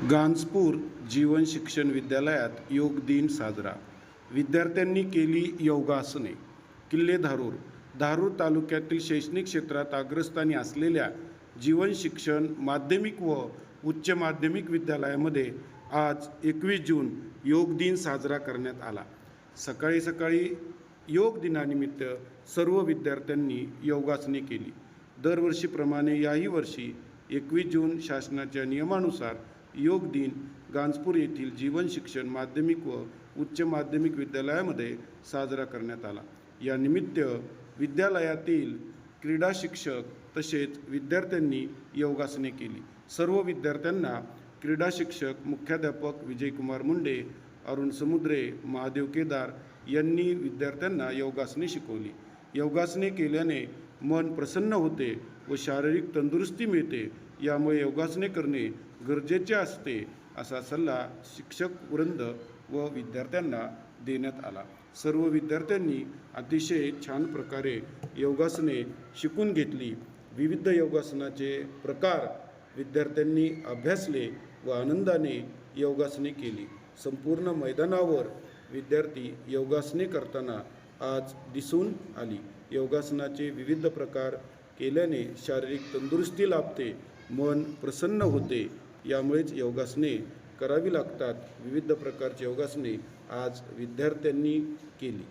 गांजपूर जीवन शिक्षण विद्यालयात योग दिन साजरा. विद्यार्थ्यांनी केली योगासने. किल्ले धारूर. धारूर तालुक्यातील शैक्षणिक क्षेत्रात अग्रस्थानी असलेल्या जीवन शिक्षण माध्यमिक व उच्च माध्यमिक विद्यालयामध्ये आज 21 जून योग दिन साजरा करण्यात आला. सकाळी सकाळी योग दिनानिमित्त सर्व विद्यार्थ्यांनी योगासने केली. दरवर्षीप्रमाणे याही वर्षी 21 जून शासनाच्या नियमानुसार योग दिन गांजपूर येथील जीवन शिक्षण माध्यमिक व उच्च माध्यमिक विद्यालयामध्ये साजरा करण्यात आला. या निमित्त विद्यालयातील क्रीडा शिक्षक तसेच विद्यार्थ्यांनी योगासने केली. सर्व विद्यार्थ्यांना क्रीडा शिक्षक मुख्याध्यापक विजयकुमार मुंडे, अरुण समुद्रे, महादेव केदार यांनी विद्यार्थ्यांना योगासने शिकवली. योगासने केल्याने मन प्रसन्न होते व शारीरिक तंदुरुस्ती मिळते. यामुळे योगासने करणे गरजेचे असते असा सल्ला शिक्षक वृंद व विद्यार्थ्यांना देण्यात आला. सर्व विद्यार्थ्यांनी अतिशय छान प्रकारे योगासने शिकून घेतली. विविध योगासनाचे प्रकार विद्यार्थ्यांनी अभ्यासले व आनंदाने योगासने केली. संपूर्ण मैदानावर विद्यार्थी योगासने करताना आज दिसून आली. योगासनाचे विविध प्रकार केल्याने शारीरिक तंदुरुस्ती लाभते, मन प्रसन्न होते. यामुळेच योगासने करावी लागतात. विविध प्रकारची योगासने आज विद्यार्थ्यांनी केली.